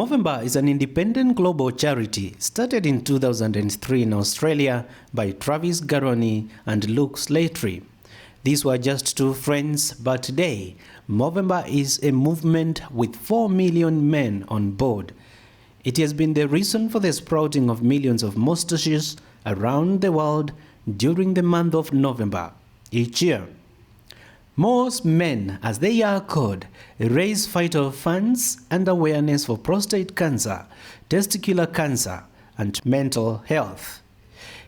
Movember is an independent global charity started in 2003 in Australia by Travis Garoni and Luke Slattery. These were just two friends, but today, Movember is a movement with 4 million men on board. It has been the reason for the sprouting of millions of mustaches around the world during the month of November each year. Most men, as they are called, raise vital funds and awareness for prostate cancer, testicular cancer, and mental health.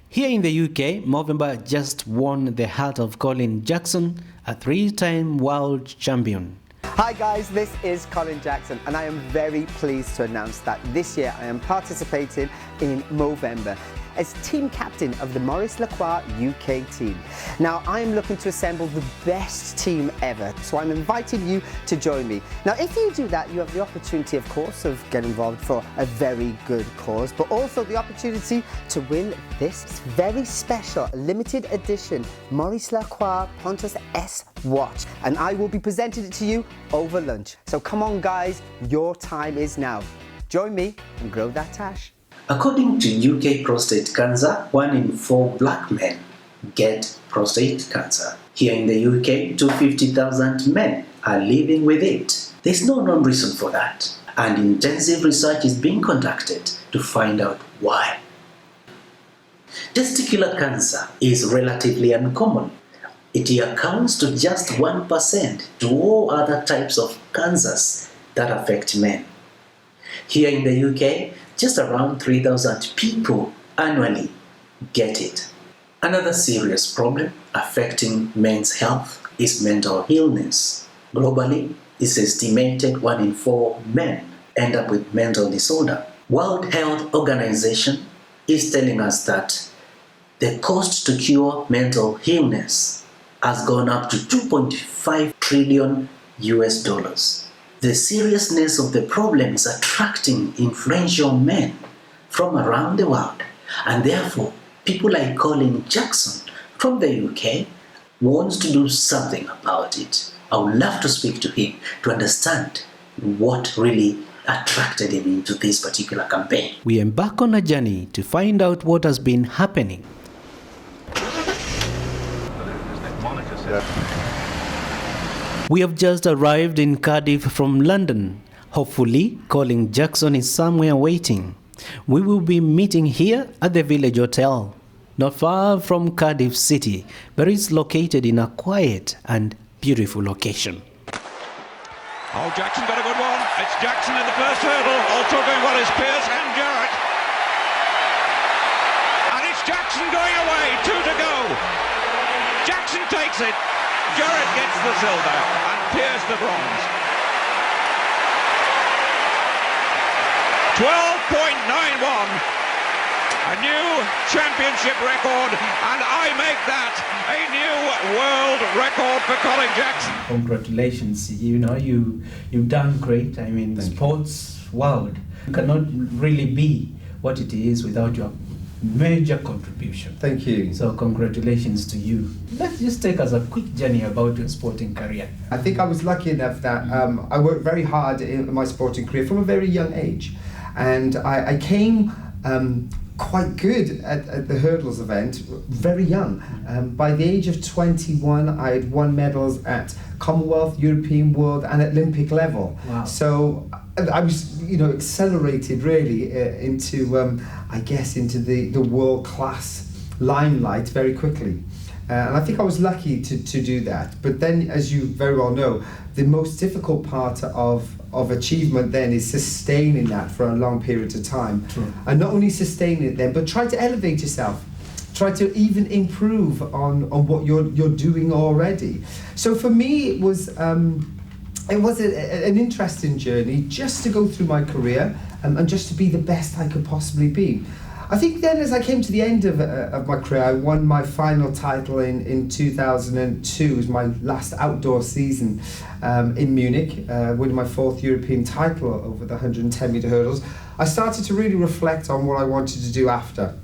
Here in the UK, Movember just won the heart of Colin Jackson, a 3-time world champion. Hi guys, this is Colin Jackson and I am very pleased to announce that this year I am participating in Movember as team captain of the Maurice Lacroix UK team. Now I am looking to assemble the best team ever, so I'm inviting you to join me. Now if you do that, you have the opportunity of course of getting involved for a very good cause, but also the opportunity to win this very special limited edition Maurice Lacroix Pontus S watch, and I will be presenting it to you over lunch. So come on guys, your time is now. Join me and grow that tash. According to UK prostate cancer, 1 in 4 black men get prostate cancer. Here in the UK, 250,000 men are living with it. There's no known reason for that, and intensive research is being conducted to find out why. Testicular cancer is relatively uncommon. It accounts to just 1% to all other types of cancers that affect men. Here in the UK, just around 3,000 people annually get it. Another serious problem affecting men's health is mental illness. Globally, it's estimated 1 in 4 men end up with mental disorder. World Health Organization is telling us that the cost to cure mental illness has gone up to $2.5 trillion. The seriousness of the problem is attracting influential men from around the world, and therefore people like Colin Jackson from the UK wants to do something about it. I would love to speak to him to understand what really attracted him into this particular campaign. We embark on a journey to find out what has been happening. We have just arrived in Cardiff from London. Hopefully, Colin Jackson is somewhere waiting. We will be meeting here at the Village Hotel, not far from Cardiff City, but it's located in a quiet and beautiful location. Oh, Jackson got a good one. It's Jackson in the first hurdle. Also going well is Pierce and Jarrett. And it's Jackson going away. 2 to go. Jackson takes it. Jarrett gets the silver and Pierce the bronze. 12.91, a new championship record, and I make that a new world record for Colin Jackson. Congratulations, you've done great. I mean, sports world cannot really be what it is without your major contribution. Thank you. So congratulations to you. Let's just take us a quick journey about your sporting career. I think I was lucky enough that I worked very hard in my sporting career from a very young age, and I came quite good at the hurdles event very young. By the age of 21, I had won medals at Commonwealth, European, World and Olympic level. Wow. So I was, accelerated really into, into the world-class limelight very quickly. And I think I was lucky to do that. But then, as you very well know, the most difficult part of achievement then is sustaining that for a long period of time. True. And not only sustaining it then, but try to elevate yourself. Try to even improve on what you're doing already. So for me, it was an interesting journey just to go through my career and just to be the best I could possibly be. I think then as I came to the end of my career, I won my final title in 2002. It was my last outdoor season in Munich, winning my 4th European title over the 110 metre hurdles. I started to really reflect on what I wanted to do after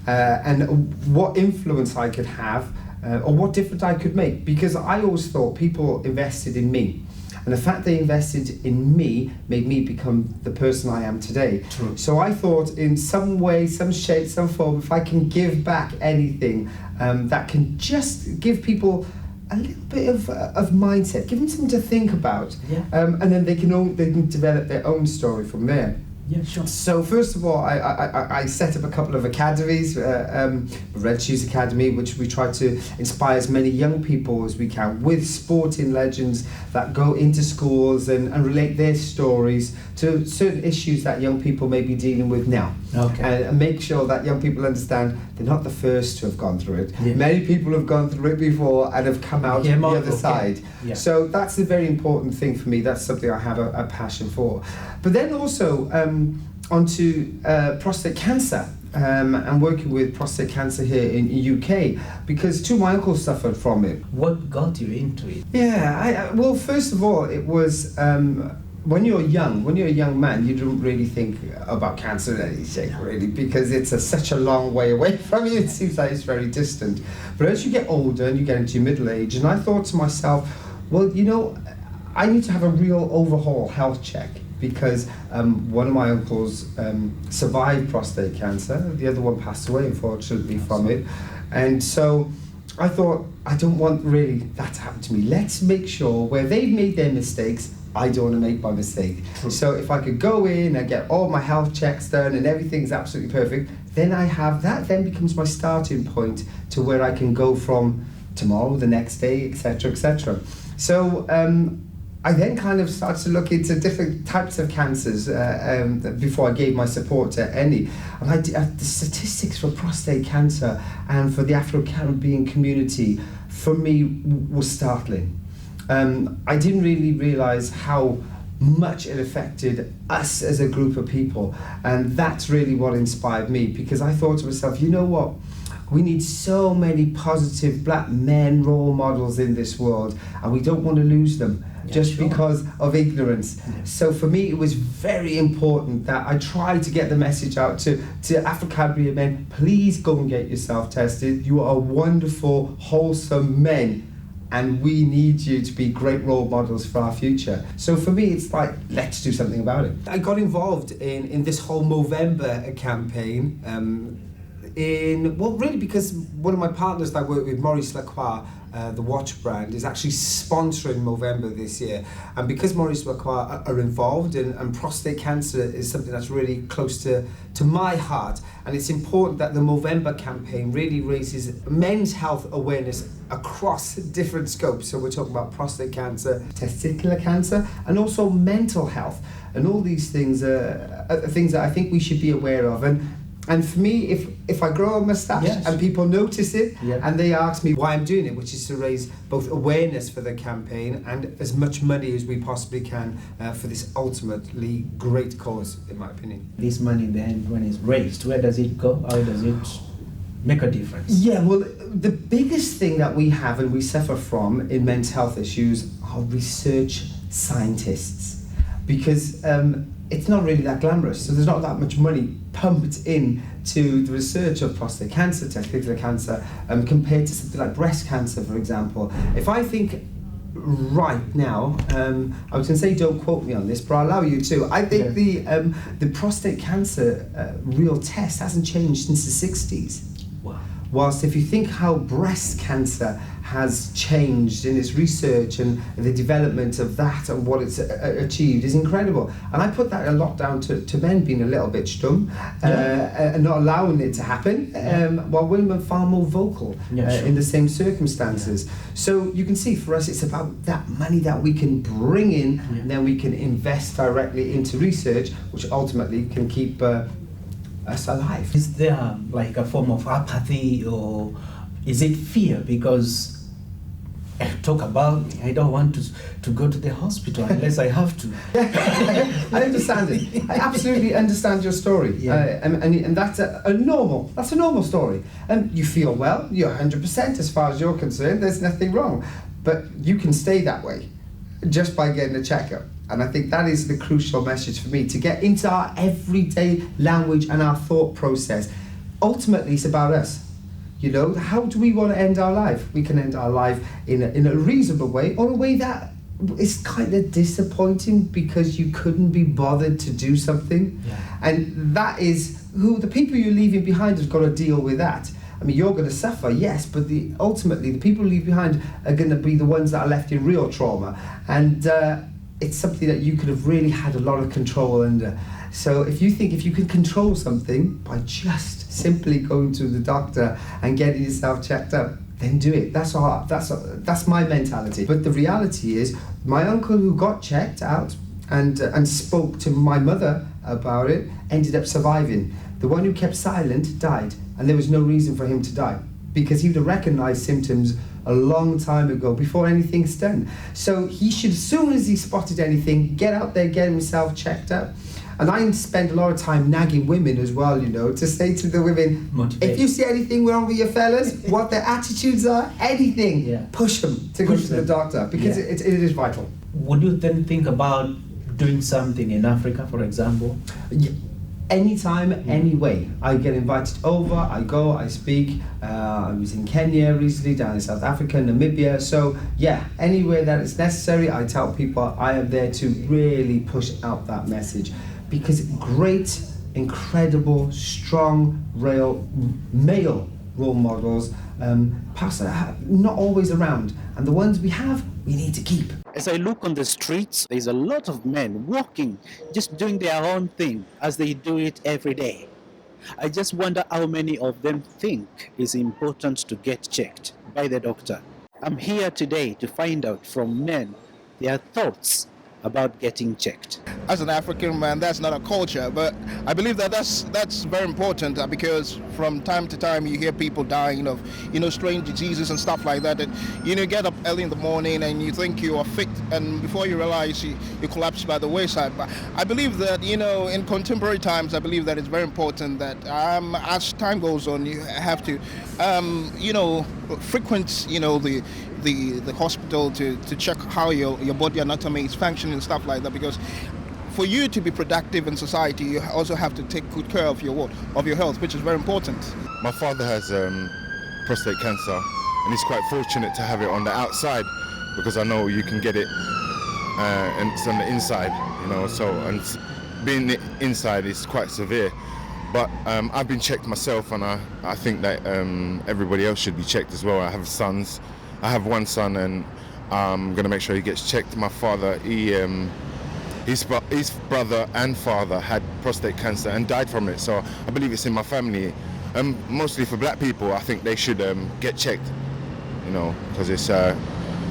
and what influence I could have or what difference I could make, because I always thought people invested in me. And the fact they invested in me made me become the person I am today. True. So I thought in some way, some shape, some form, if I can give back anything that can just give people a little bit of mindset, give them something to think about, and then they can develop their own story from there. Yeah, sure. So first of all, I set up a couple of academies, Red Shoes Academy, which we try to inspire as many young people as we can with sporting legends that go into schools and relate their stories to certain issues that young people may be dealing with now. Okay. And make sure that young people understand they're not the first to have gone through it. Yeah. Many people have gone through it before and have come out on the other side. Yeah. So that's a very important thing for me. That's something I have a passion for. But then also onto prostate cancer. I'm working with prostate cancer here in UK because two of my uncles suffered from it. What got you into it? Yeah, well, first of all, it was when you're a young man, you don't really think about cancer in any shape, really, because it's such a long way away from you. It seems like it's very distant. But as you get older and you get into your middle age, and I thought to myself, well, you know, I need to have a real overhaul health check. Because one of my uncles survived prostate cancer, the other one passed away, unfortunately, from it. And so I thought, I don't want really that to happen to me. Let's make sure where they've made their mistakes, I don't want to make my mistake. So if I could go in and get all my health checks done and everything's absolutely perfect, then I have that, then becomes my starting point to where I can go from tomorrow, the next day, etc., etc. So I then kind of started to look into different types of cancers before I gave my support to any. And the statistics for prostate cancer and for the Afro-Caribbean community, for me, was startling. I didn't really realise how much it affected us as a group of people. And that's really what inspired me, because I thought to myself, you know what? We need so many positive black men role models in this world, and we don't want to lose them. Just because of ignorance. Yeah. So for me, it was very important that I tried to get the message out to Afro-Caribbean men, please go and get yourself tested. You are wonderful, wholesome men, and we need you to be great role models for our future. So for me, it's like, let's do something about it. I got involved in this whole Movember campaign, really because one of my partners that I work with, Maurice Lacroix, the watch brand, is actually sponsoring Movember this year. And because Maurice Lacroix are involved and prostate cancer is something that's really close to my heart, and it's important that the Movember campaign really raises men's health awareness across different scopes. So we're talking about prostate cancer, testicular cancer, and also mental health. And all these things are things that I think we should be aware of. And for me, if I grow a moustache and people notice it and they ask me why I'm doing it, which is to raise both awareness for the campaign and as much money as we possibly can for this ultimately great cause, in my opinion. This money then, when it's raised, where does it go? How does it make a difference? Yeah, well, the biggest thing that we have and we suffer from in men's health issues are research scientists. Because it's not really that glamorous, so there's not that much money pumped in to the research of prostate cancer, testicular cancer, compared to something like breast cancer, for example. If I think right now, I was going to say don't quote me on this, but I'll allow you to. I think the prostate cancer real test hasn't changed since the 60s. Wow. Whilst if you think how breast cancer has changed in its research and the development of that and what it's achieved is incredible. And I put that a lot down to men being a little bit stum and not allowing it to happen, while women are far more vocal in the same circumstances. So you can see for us it's about that money that we can bring in and then we can invest directly into research, which ultimately can keep us alive. Is there like a form of apathy, or is it fear? Because talk about me, I don't want to go to the hospital unless I have to. I understand it. I absolutely understand your story. And that's a normal story. And you feel well, you're 100% as far as you're concerned, there's nothing wrong. But you can stay that way just by getting a checkup. And I think that is the crucial message for me, to get into our everyday language and our thought process. Ultimately, it's about us. You know, how do we want to end our life? We can end our life in a reasonable way, or a way that it's kind of disappointing because you couldn't be bothered to do something. And that is who the people you're leaving behind has got to deal with that. I mean, you're going to suffer, yes, but ultimately the people you leave behind are going to be the ones that are left in real trauma. And it's something that you could have really had a lot of control under. So if you think if you can control something by just simply going to the doctor and getting yourself checked up, then do it. That's my mentality. But the reality is, my uncle who got checked out and spoke to my mother about it ended up surviving. The one who kept silent died, and there was no reason for him to die because he would have recognised symptoms a long time ago before anything's done. So he should, as soon as he spotted anything, get out there, get himself checked up. And I spend a lot of time nagging women as well, you know, to say to the women, if you see anything wrong with your fellas, what their attitudes are, anything, push them to go to the doctor because it is vital. Would you then think about doing something in Africa, for example? Anytime, anyway. I get invited over, I go, I speak. I was in Kenya recently, down in South Africa, Namibia. So yeah, anywhere that it's necessary, I tell people I am there to really push out that message. Because great, incredible, strong, male role models are not always around. And the ones we have, we need to keep. As I look on the streets, there's a lot of men walking, just doing their own thing as they do it every day. I just wonder how many of them think it's important to get checked by the doctor. I'm here today to find out from men their thoughts about getting checked. As an African man, that's not a culture, but I believe that that's very important because from time to time you hear people dying of, strange diseases and stuff like that. And, you get up early in the morning and you think you are fit, and before you realize you collapse by the wayside. But I believe that, in contemporary times, I believe that it's very important that as time goes on, you have to, frequent, the hospital to check how your body anatomy is functioning and stuff like that, because for you to be productive in society, you also have to take good care of your health, which is very important. My father has prostate cancer, and he's quite fortunate to have it on the outside because I know you can get it and it's on the inside, and being inside is quite severe. But I've been checked myself, and I think that everybody else should be checked as well. I have sons. I have one son, and I'm going to make sure he gets checked. My father, his brother and father had prostate cancer and died from it. So I believe it's in my family. Mostly for black people, I think they should get checked, because it's a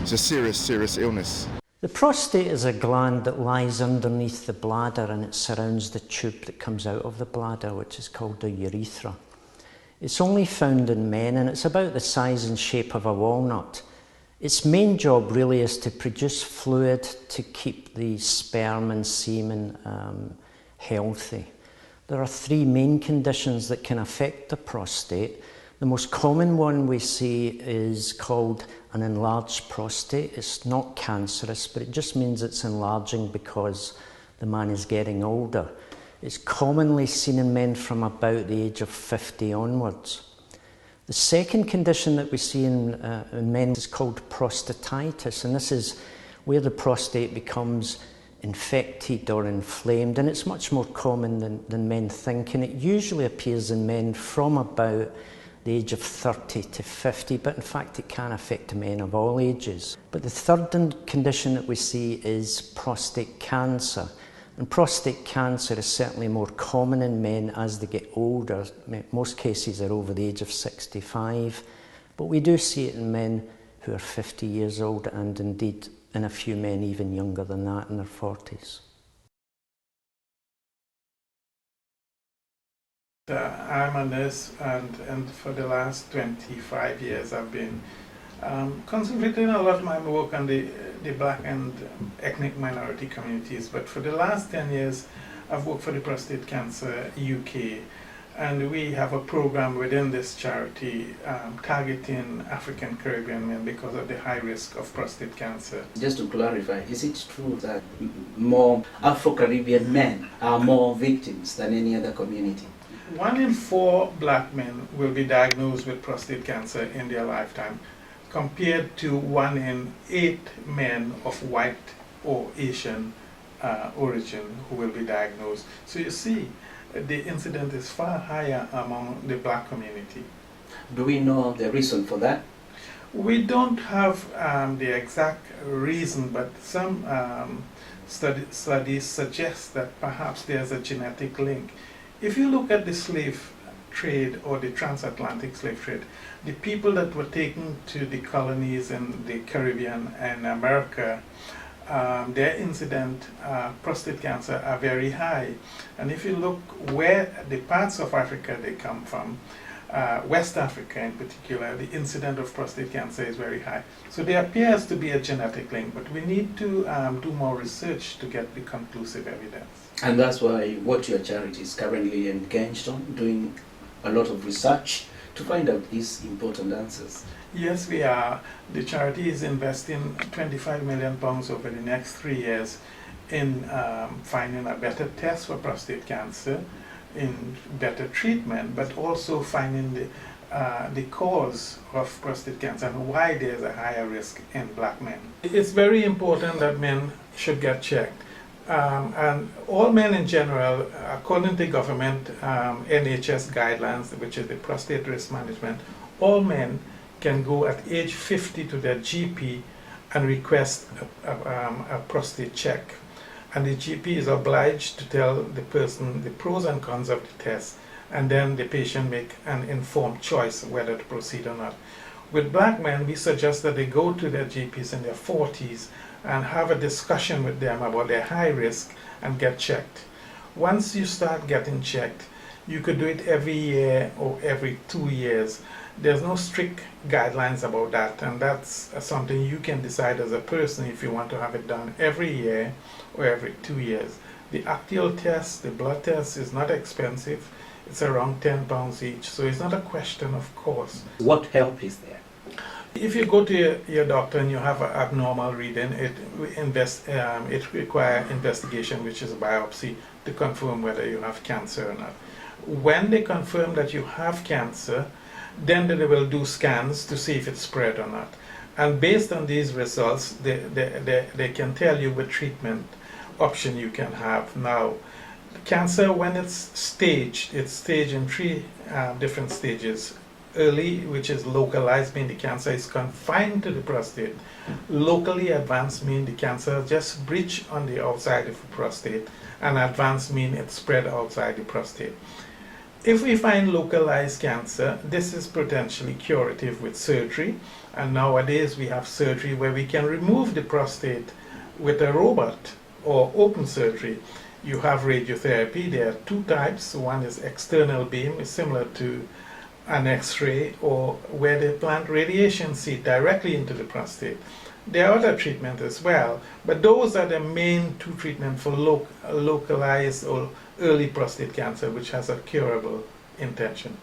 serious, serious illness. The prostate is a gland that lies underneath the bladder, and it surrounds the tube that comes out of the bladder, which is called the urethra. It's only found in men, and it's about the size and shape of a walnut. Its main job really is to produce fluid to keep the sperm and semen healthy. There are three main conditions that can affect the prostate. The most common one we see is called an enlarged prostate. It's not cancerous, but it just means it's enlarging because the man is getting older. It's commonly seen in men from about the age of 50 onwards. The second condition that we see in men is called prostatitis, and this is where the prostate becomes infected or inflamed, and it's much more common than men think, and it usually appears in men from about the age of 30 to 50, but in fact it can affect men of all ages. But the third condition that we see is prostate cancer. And prostate cancer is certainly more common in men as they get older. Most cases are over the age of 65, but we do see it in men who are 50 years old, and indeed in a few men even younger than that, in their 40s. I'm a nurse, and for the last 25 years I've been concentrating a lot of my work on the black and ethnic minority communities, but for the last 10 years I've worked for the Prostate Cancer UK, and we have a program within this charity targeting African Caribbean men because of the high risk of prostate cancer. Just to clarify, is it true that more Afro-Caribbean men are more victims than any other community? 1 in 4 black men will be diagnosed with prostate cancer in their lifetime. compared to 1 in 8 men of white or Asian origin who will be diagnosed. So you see, the incidence is far higher among the black community. Do we know the reason for that? We don't have the exact reason, but some studies suggest that perhaps there's a genetic link. If you look at the slave trade or the transatlantic slave trade, the people that were taken to the colonies in the Caribbean and America, their incident prostate cancer are very high. And if you look where the parts of Africa they come from, West Africa in particular, the incidence of prostate cancer is very high. So there appears to be a genetic link, but we need to do more research to get the conclusive evidence. And that's why what your charity is currently engaged on, doing a lot of research to find out these important answers. Yes, we are. The charity is investing £25 million over the next 3 years in finding a better test for prostate cancer, in better treatment, but also finding the cause of prostate cancer and why there's a higher risk in black men. It's very important that men should get checked. And all men in general, according to government NHS guidelines, which is the prostate risk management, all men can go at age 50 to their GP and request a prostate check. And the GP is obliged to tell the person the pros and cons of the test, and then the patient make an informed choice whether to proceed or not. With black men, we suggest that they go to their GPs in their 40s and have a discussion with them about their high risk and get checked. Once you start getting checked, you could do it every year or every 2 years. There's no strict guidelines about that, and that's something you can decide as a person if you want to have it done every year or every 2 years. The actual test, the blood test, is not expensive. It's around £10 each, so it's not a question of cost. What help is there? If you go to your doctor and you have an abnormal reading, it requires investigation, which is a biopsy, to confirm whether you have cancer or not. When they confirm that you have cancer, then they will do scans to see if it's spread or not. And based on these results, they can tell you what treatment option you can have. Now, cancer, when it's staged in 3 different stages. Early, which is localized, meaning the cancer is confined to the prostate. Locally advanced means the cancer just breached on the outside of the prostate, and advanced means it's spread outside the prostate. If we find localized cancer, this is potentially curative with surgery, and nowadays we have surgery where we can remove the prostate with a robot or open surgery. You have radiotherapy. There are 2 types. One is external beam, is similar to an X-ray, or where they plant radiation seed directly into the prostate. There are other treatments as well, but those are the main 2 treatments for localized or early prostate cancer, which has a curable intention.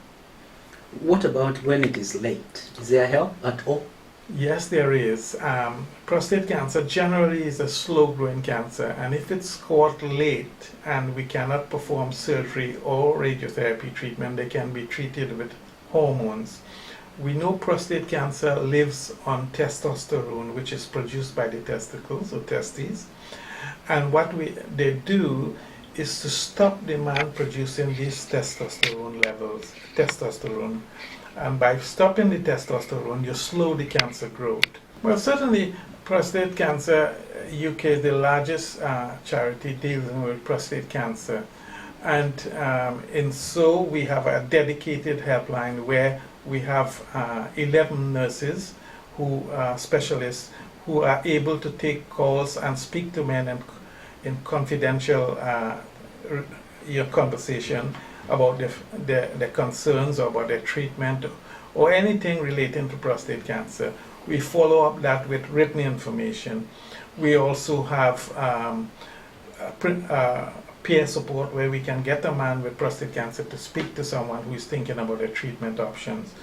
What about when it is late? Is there help at all? Yes, there is. Prostate cancer generally is a slow-growing cancer, and if it's caught late and we cannot perform surgery or radiotherapy treatment, they can be treated with hormones. We know prostate cancer lives on testosterone, which is produced by the testicles or testes, and what they do is to stop the man producing these testosterone levels, and by stopping the testosterone, you slow the cancer growth. Well, certainly Prostate Cancer UK is the largest charity dealing with prostate cancer, and in so we have a dedicated helpline where we have 11 nurses who are specialists who are able to take calls and speak to men in confidential conversation about their concerns or about their treatment or anything relating to prostate cancer. We follow up that with written information. We also have peer support where we can get a man with prostate cancer to speak to someone who is thinking about their treatment options.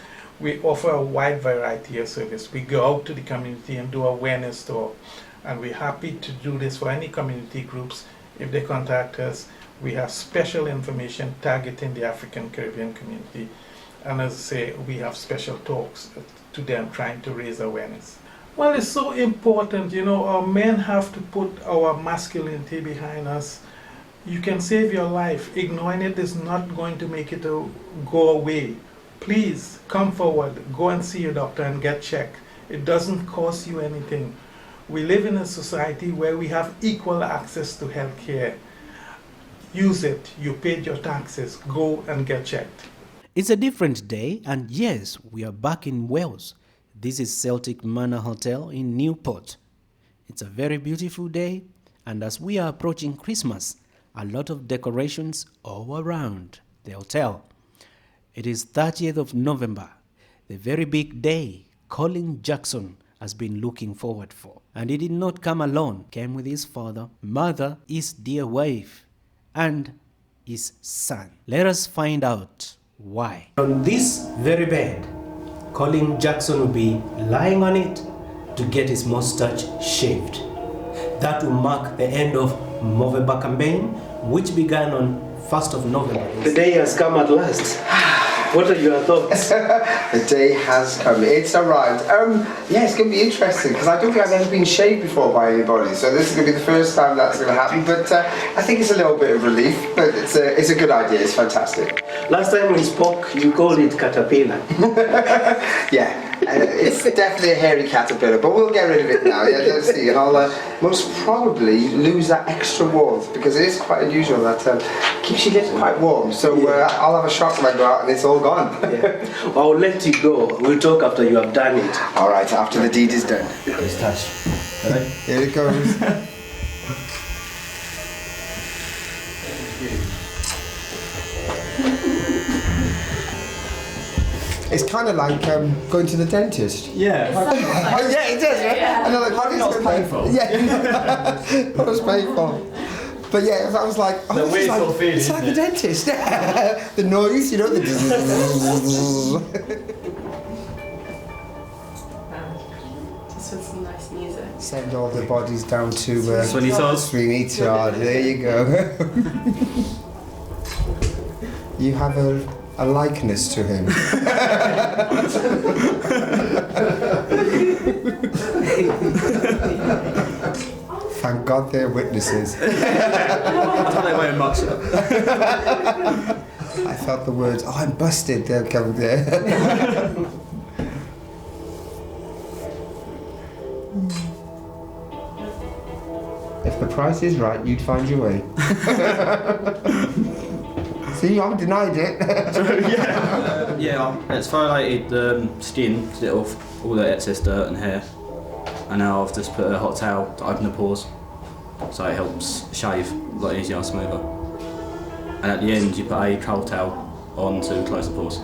We offer a wide variety of service. We go out to the community and do awareness talk, and we're happy to do this for any community groups. If they contact us, we have special information targeting the African Caribbean community. And as I say, we have special talks to them trying to raise awareness. Well, it's so important, you know, our men have to put our masculinity behind us. You can save your life. Ignoring it is not going to make it go away. Please come forward, go and see your doctor and get checked. It doesn't cost you anything. We live in a society where we have equal access to health care. Use it. You paid your taxes. Go and get checked. It's a different day, and yes, we are back in Wales. This is Celtic Manor Hotel in Newport. It's a very beautiful day, and as we are approaching Christmas, a lot of decorations all around the hotel. It is 30th of November, the very big day Colin Jackson has been looking forward for. And he did not come alone, came with his father, mother, his dear wife, and his son. Let us find out why. On this very bed, Colin Jackson will be lying on it to get his mustache shaved. That will mark the end of Movember campaign, which began on 1st of November. The day has come at last. What are your thoughts? The day has come. It's arrived. Yeah, it's going to be interesting because I don't think I've ever been shaved before by anybody. So this is going to be the first time that's going to happen. But I think it's a little bit of relief. But it's a good idea. It's fantastic. Last time we spoke, you called it caterpillar. Yeah. It's definitely a hairy caterpillar, but we'll get rid of it now. Yeah, let's see. And I'll most probably lose that extra warmth because it is quite unusual that keeps your lips quite warm. So I'll have a shock when I go out and it's all gone. Yeah. I'll let you go. We'll talk after you have done it. All right, after the deed is done. Moustache. Here it goes. It's kind of like going to the dentist. Yeah. Yeah, it does, right? Yeah. And I'm like, how do you Not painful. Yeah, that was painful. But yeah, I was like, oh, The weird sort of feeling, it's like the isn't dentist. The noise, you know, the This was some nice music. Send all the bodies down to Sweeney Todd. Sweeney Todd. There you go. You have a likeness to him. Thank God they're witnesses. I don't know very much. I felt the words, oh, I'm busted, they'll come there. If the price is right, you'd find your way. See, I've denied it. Yeah, it's foliated the skin to get off all the excess dirt and hair. And now I've just put a hot towel to open the pores, so it helps shave a lot easier and smoother. And at the end you put a cold towel on to close the pores.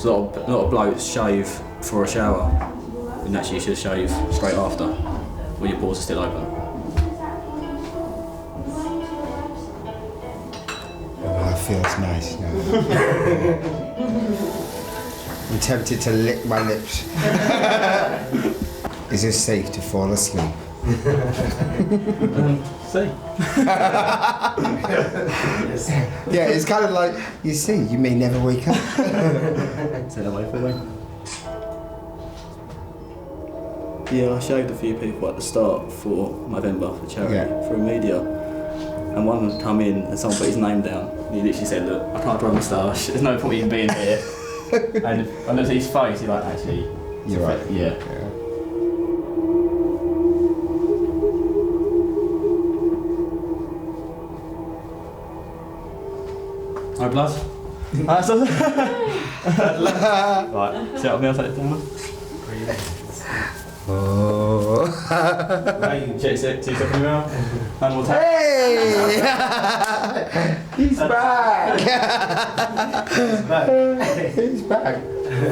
So a lot of blokes shave for a shower, and actually you should shave straight after, when your pores are still open. Oh, that feels nice now. I'm tempted to lick my lips. Is it safe to fall asleep? See? Yeah, it's kind of like, you see, you may never wake up. Say that way for me. Yeah, I shaved a few people at the start for Movember for charity, for media. And one would come in and someone put his name down. And he literally said, look, I can't grow a moustache, there's no point in being here. And when I looked at his face, he's like, actually, you're right. Yeah. No blood? Right, set up me, I'll take it down. Oh. Check 2 seconds now. And we'll take Hey! He's back! He's back.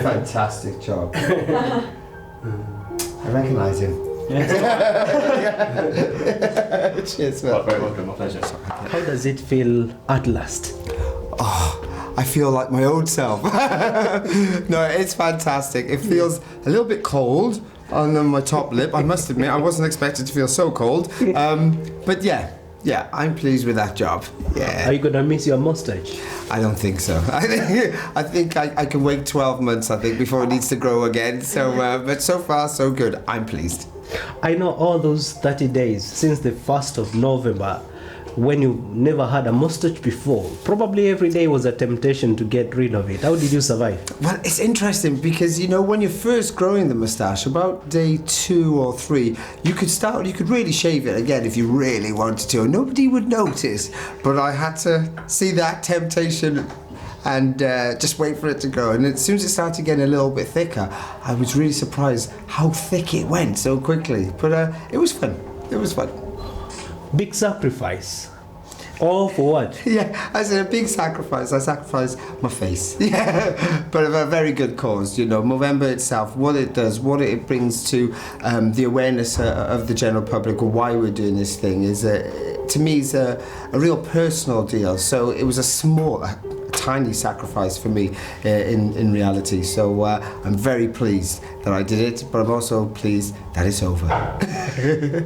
Fantastic job. I recognise him. Cheers, man. Very welcome, my pleasure. How does it feel at last? Oh, I feel like my old self. No, it's fantastic. It feels a little bit cold on my top lip. I must admit, I wasn't expected to feel so cold. But yeah, Yeah, I'm pleased with that job. Yeah. Are you gonna miss your mustache? I don't think so. I think I can wait 12 months, I think, before it needs to grow again. So, but so far, so good. I'm pleased. I know all those 30 days since the 1st of November, when you never had a mustache before, probably every day was a temptation to get rid of it. How did you survive? Well, it's interesting because, you know, when you're first growing the moustache, about day 2 or 3, you could really shave it again if you really wanted to, and nobody would notice. But I had to see that temptation and just wait for it to grow. And as soon as it started getting a little bit thicker, I was really surprised how thick it went so quickly. But it was fun. It was fun. Big sacrifice. All for what? Yeah, I said a big sacrifice. I sacrificed my face. Yeah, but of a very good cause. You know, Movember itself, what it does, what it brings to the awareness of the general public of why we're doing this thing is, to me, is a real personal deal. So it was a tiny sacrifice for me in reality. So I'm very pleased that I did it, but I'm also pleased that it's over.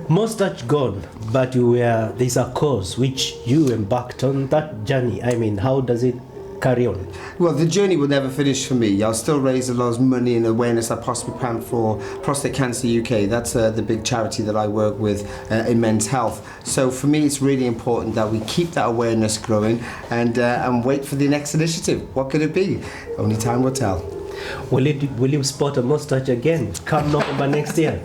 Mustache gone, but there's a cause which you embarked on, that journey. I mean, how does it carry on? Well, the journey will never finish for me. I'll still raise a lot of money and awareness I possibly can for Prostate Cancer UK. That's the big charity that I work with in men's health. So for me, it's really important that we keep that awareness growing and wait for the next initiative. What could it be? Only time will tell. Will you spot a mustache again come November next year?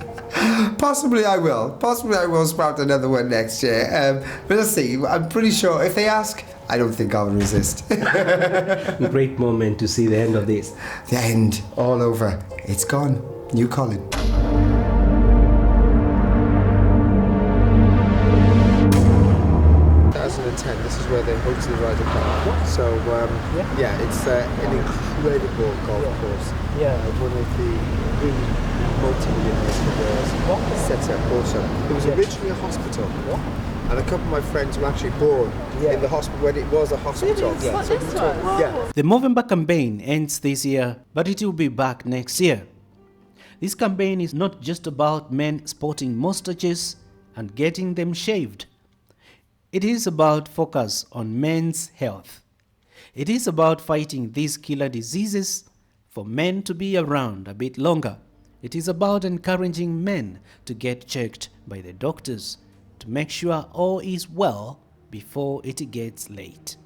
Possibly I will. Possibly I will sprout another one next year. But let's see. I'm pretty sure if they ask, I don't think I'll resist. Great moment to see the end of this. The end. All over. It's gone. New Colin. 2010, this is where they hosted the Ryder Cup. So, yeah, it's an incredible golf course. Yeah. One of the really multi-millionaires in the world sets up also. It was originally a hospital. And a couple of my friends were actually born in the hospital when it was a hospital. Yeah. The Movember campaign ends this year, but it will be back next year. This campaign is not just about men sporting mustaches and getting them shaved. It is about focus on men's health. It is about fighting these killer diseases for men to be around a bit longer. It is about encouraging men to get checked by the doctors to make sure all is well before it gets late.